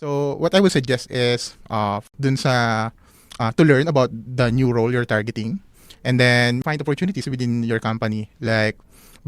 So what I would suggest is dun sa to learn about the new role you're targeting, and then find opportunities within your company, like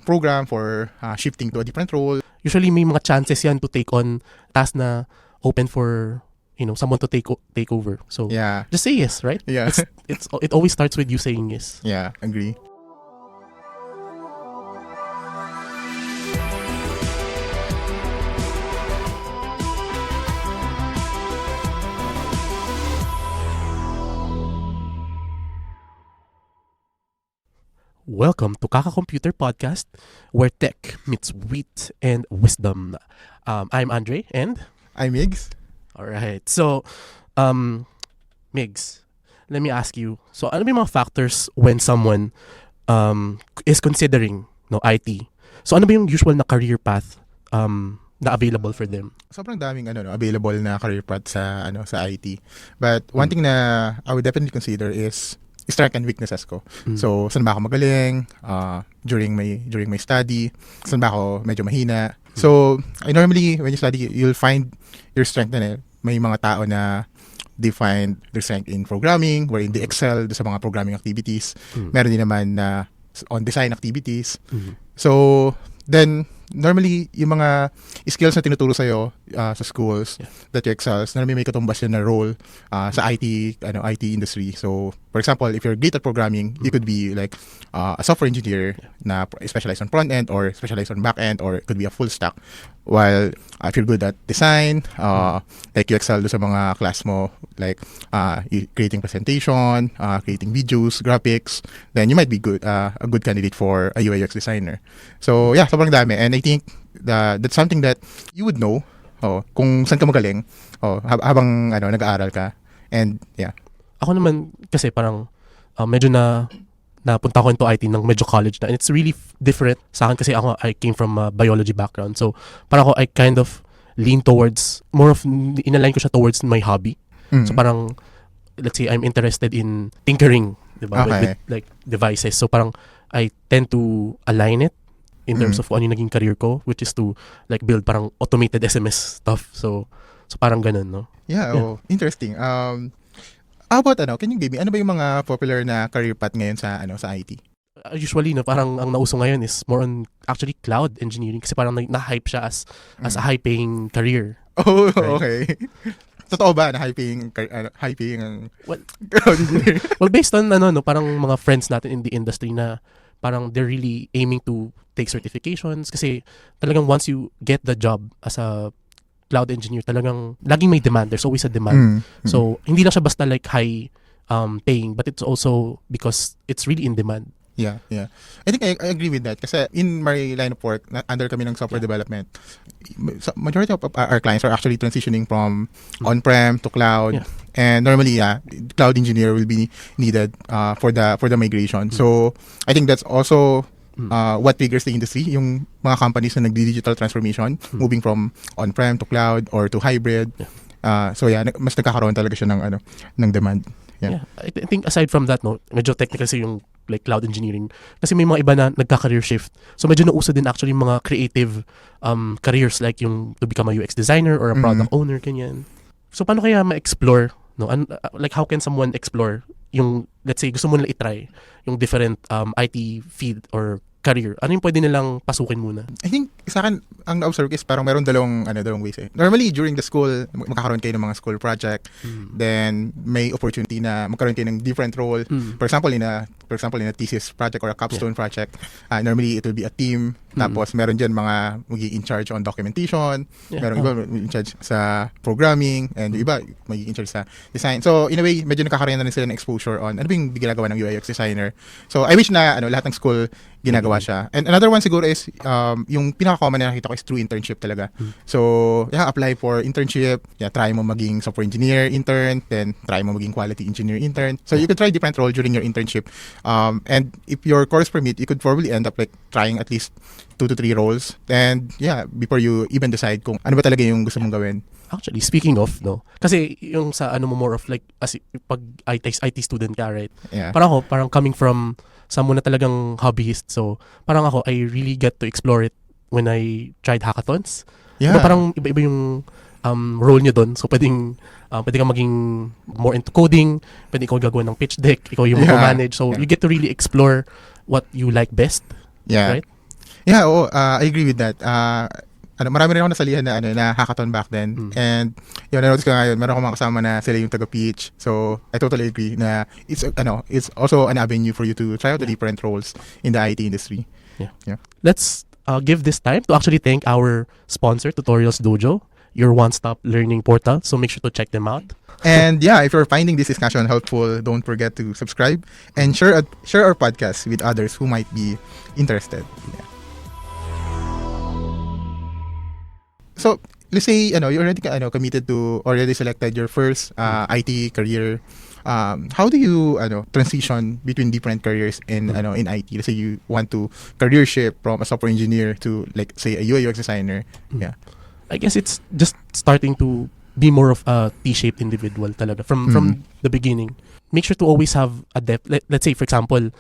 program for shifting to a different role. Usually may mga chances yan to take on task na open for someone to take over. So Yeah. just say yes, right? Yeah. It always starts with you saying yes. Yeah, agree. Welcome to Kaka Computer Podcast, where tech meets wit and wisdom. I'm Andre, and I'm Migs. all right. So, Migs, let me ask you. So, ano ba yung mga factors when someone is considering IT? So, ano ba yung usual na career path na available for them? Sobrang daming available na career path sa IT. But one thing na I would definitely consider is strength and weaknesses ko. So, saan ba ako magaling? During my study, saan ba ako medyo mahina? So, normally when you study, you'll find your strength na may mga tao na they find their strength in programming, wherein they excel sa mga programming activities. Meron din naman na on design activities. So, then normally yung mga skills na tinuturo sa'yo sa schools that you excels, normally may katumbas yun na role sa IT industry. So for example, if you're great at programming, you could be like a software engineer na specialized on front end or specialized on back end, or it could be a full stack. While if you're good at design, like you excel sa mga class mo, like creating presentation, creating videos, graphics, then you might be a good candidate for a UI/UX designer. So yeah, sobrang dami, and I think that's something that you would know kung saan ka magaling habang nag-aaral ka. And yeah. Ako naman kasi parang medyo napunta ko into IT ng medyo college na, and it's really different sa akin kasi I came from a biology background. So parang I kind of lean towards more of, inalign ko siya towards my hobby. So parang let's say I'm interested in tinkering, diba? Okay. With like devices. So parang I tend to align it in terms of ano yung naging career ko, which is to like build parang automated SMS stuff. So parang ganun, no? Yeah. Interesting. How about can you give me, ano ba yung mga popular na career path ngayon sa IT? Usually, parang ang nauso ngayon is more on actually cloud engineering kasi parang na-hype siya as a high-paying career. Oh, right? Okay. Totoo ba na high-paying ang cloud engineering? Well, based on parang mga friends natin in the industry na parang they're really aiming to take certifications kasi talagang once you get the job as a cloud engineer, talagang laging may demand. There's always a demand. So, hindi lang siya basta like high paying, but it's also because it's really in demand. Yeah. I think I agree with that kasi in my line of work, under kami ng software development, majority of our clients are actually transitioning from on-prem to cloud. Yeah. And normally, cloud engineer will be needed for the migration. So, I think that's also what triggers the industry, yung mga companies na nagdi-digital transformation, moving from on-prem to cloud or to hybrid. So yeah, mas nagkakaroon talaga siya ng demand. Yeah. I think aside from that, medyo technical kasi yung like cloud engineering. Kasi may mga iba na nagka-career shift. So medyo nauso din actually mga creative careers, like yung to become a UX designer or a product owner, kanyan. So paano kaya ma-explore, like how can someone explore yung, let's say, gusto mo nila i-try yung different IT field or career? Ano yung pwede nilang pasukin muna? I think sa akin, ang na-observe is parang meron dalawang ways eh. Normally, during the school, magkakaroon kayo ng mga school project, then may opportunity na magkaroon kayo ng different role. For example, in a thesis project or a capstone project, normally it will be a team, tapos meron dyan mga magiging in charge on documentation, meron iba in charge sa programming, and iba magiging in charge sa design. So, in a way, medyo nakakaroon na rin sila ng exposure on ano ba yung ginagawa ng UI/UX designer. So, I wish na lahat ng school ginagawa siya. And another one siguro is yung pinaka-common na nakita ko is through internship talaga. So, apply for internship. Try mo maging software engineer intern, then try mo maging quality engineer intern. So, you could try different role during your internship. And if your course permit, you could probably end up like trying at least 2 to 3 roles. And before you even decide kung ano ba talaga yung gusto mong gawin. Actually, speaking of, kasi yung sa mo more of like, as pag IT student ka, right? Yeah. Parang coming from someone na talagang hobbyist. So, parang I really get to explore it when I tried hackathons. Yeah. Parang iba-iba yung role nyo doon. So, pwede kang maging more into coding, pwede ikaw gagawa ng pitch deck, ikaw yung manage. So, you get to really explore what you like best. Yeah. Right? Yeah, I agree with that. Marami rin ako nasalihan na hackathon back then. And yun, na-notice ko ngayon, meron akong mga kasama na sila yung taga-pitch. So, I totally agree na it's also an avenue for you to try out the different roles in the IT industry. Yeah. Let's give this time to actually thank our sponsor, Tutorials Dojo, your one-stop learning portal. So, make sure to check them out. And yeah, if you're finding this discussion helpful, don't forget to subscribe and share our podcast with others who might be interested. Yeah. So, let's say, you already committed to, already selected your first IT career. How do you transition between different careers in IT? Let's say you want to career shift from a software engineer to, like, say, a UI UX designer. Yeah. I guess it's just starting to be more of a T-shaped individual talaga from the beginning. Make sure to always have a depth. Let's say, for example,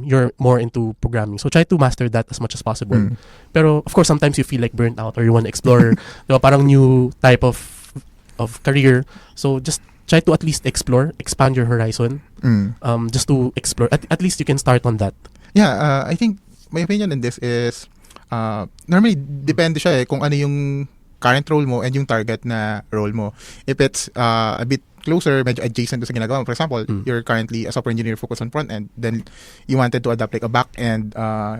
you're more into programming. So, try to master that as much as possible. Pero, of course, sometimes you feel like burnt out or you want to explore parang new type of career. So, just try to at least expand your horizon. Just to explore. At least you can start on that. Yeah, I think my opinion on this is, normally, depende siya kung ano yung current role mo and yung target na role mo. If it's a bit closer, medyo adjacent to sa ginagawa mo. For example, you're currently a software engineer focused on front end, then you wanted to adopt like a back end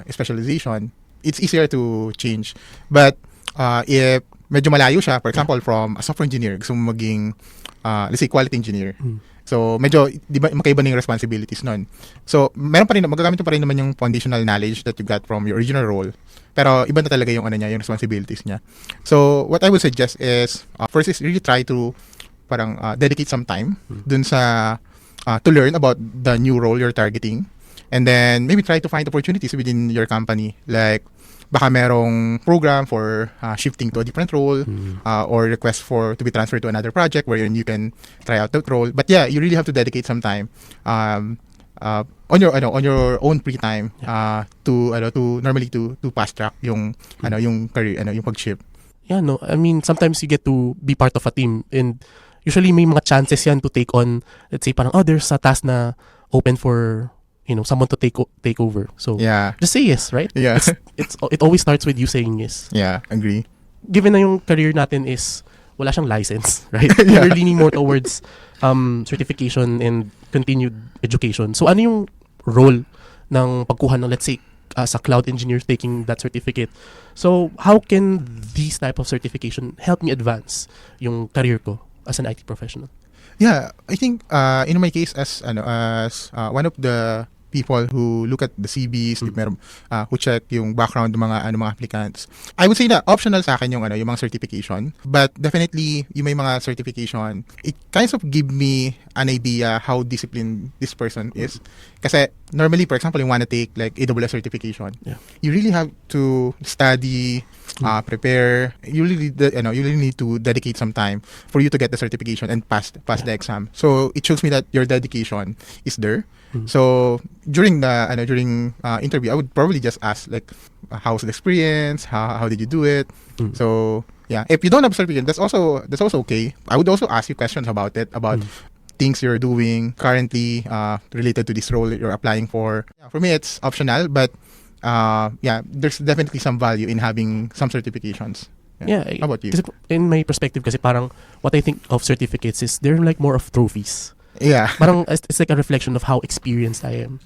specialization, it's easier to change. But if medyo malayo siya, for example, from a software engineer, gusto mo maging, let's say, quality engineer. So, medyo, di ba, makaiba na yung responsibilities nun. So, magagamit mo pa rin naman yung foundational knowledge that you got from your original role. Pero, iba na talaga yung yung responsibilities niya. So, what I would suggest is, first is really try to dedicate some time dun sa to learn about the new role you're targeting, and then maybe try to find opportunities within your company, like baka merong program for shifting to a different role, or request to be transferred to another project wherein you can try out that role. But yeah, you really have to dedicate some time on your own free time to fast track yung yung career yung pag-shift. Yeah, no. I mean, sometimes you get to be part of a team, and usually may mga chances yan to take on, let's say parang there's a task na open for someone to take over. So just say yes, right? Yeah. It always starts with you saying yes. Yeah, agree. Given na yung career natin is wala siyang license, right? We're leaning more towards certification and continued education. So ano yung role ng pagkuha ng, let's say, as a cloud engineer taking that certificate? So how can these type of certification help me advance yung career ko as an IT professional? Yeah, I think in my case as one of the people who look at the CVs, who check yung background ng mga applicants, I would say na optional sa akin yung mga certification, but definitely yung may mga certification, it kind of give me an idea how disciplined this person is. Kasi normally, for example, you want to take like AWS certification, you really have to study, prepare. You really need to dedicate some time for you to get the certification and pass the exam. So it shows me that your dedication is there. So during the interview, I would probably just ask like, how's the experience? How did you do it? So yeah, if you don't have a certificate, that's also okay. I would also ask you questions about it, about things you're doing currently related to this role that you're applying for. Yeah, for me, it's optional, but there's definitely some value in having some certifications. Yeah. How about you? In my perspective, kasi parang what I think of certificates is they're like more of trophies. Yeah. Parang it's like a reflection of how experienced I am.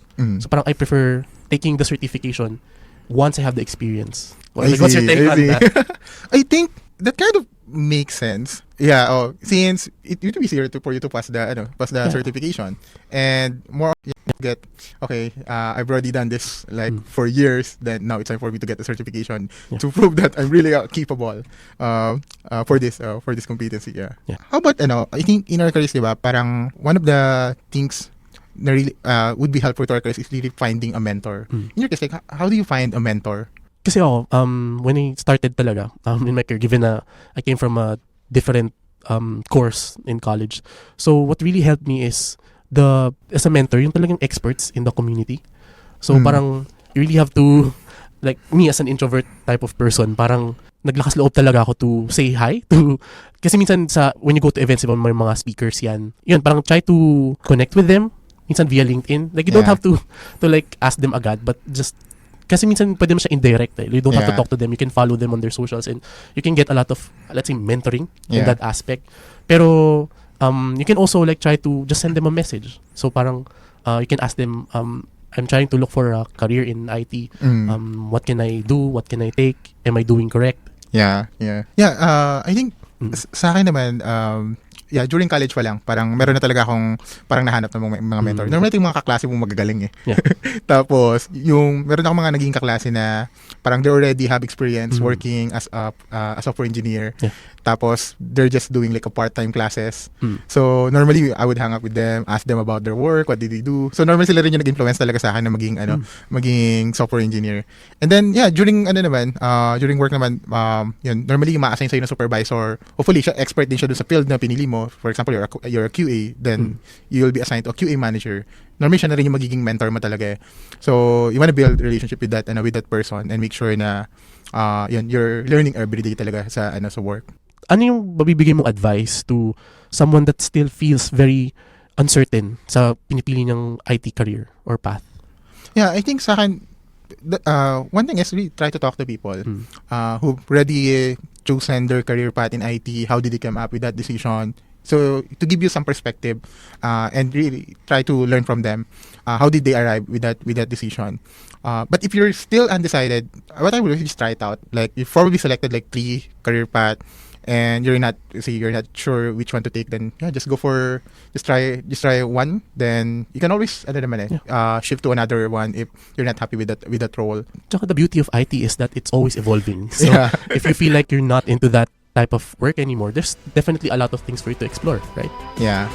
So parang I prefer taking the certification once I have the experience. What's your take on that? I think that kind of makes sense. Yeah. Since it would be easier for you to pass the certification, and more get I've already done this for years. Then now it's time for me to get the certification to prove that I'm really capable for this competency. Yeah. How about I think in our careers, diba, parang one of the things that really would be helpful to our careers is really finding a mentor. In your case, like, how do you find a mentor? Kasi when I started talaga in my career, given na I came from a different course in college, so what really helped me is as a mentor, yung talagang experts in the community. So parang you really have to like me as an introvert type of person, parang naglakas loob talaga ako to say hi to kasi minsan when you go to events, ibang may mga speakers yan, yun, parang try to connect with them minsan via LinkedIn. Like you don't have to like ask them agad, but just kasi minsan pwede mo siya indirect. You don't have to talk to them. You can follow them on their socials and you can get a lot of, let's say, mentoring in that aspect. Pero you can also like try to just send them a message. So parang you can ask them, I'm trying to look for a career in IT. What can I do? What can I take? Am I doing correct? Yeah. I think sa akin naman, during college pa lang, parang meron na talaga akong parang nahanap ng mga mentor. Normally, yung mga kaklase mong magagaling eh. Yeah. Tapos, meron akong mga naging kaklase na parang they already have experience working as a software engineer. Yeah. Tapos, they're just doing like a part-time classes. So, normally, I would hang out with them, ask them about their work, what did they do. So, normally sila rin yung nag-influence talaga sa akin na maging software engineer. And then, during work naman, normally yung ma-assign sa'yo na supervisor, hopefully, siya expert din siya dun sa field na pinili mo. For example, you're a QA, then you'll be assigned to a QA manager. Normally, siya na rin yung magiging mentor mo talaga. So, you wanna build a relationship with that person and make sure na you're learning every day talaga sa work. Ano yung mabibigay mong advice to someone that still feels very uncertain sa pinipili niyang IT career or path? Yeah, I think sa akin, one thing is really try to talk to people who've already chosen their career path in IT. How did they come up with that decision? So, to give you some perspective and really try to learn from them, how did they arrive with that decision? But if you're still undecided, what I would do is try it out. Like, you've probably selected like 3 career path, and you're not sure which one to take, then just try one. Then you can always shift to another one if you're not happy with that role. Tsaka the beauty of IT is that it's always evolving. So if you feel like you're not into that type of work anymore, there's definitely a lot of things for you to explore, right? Yeah.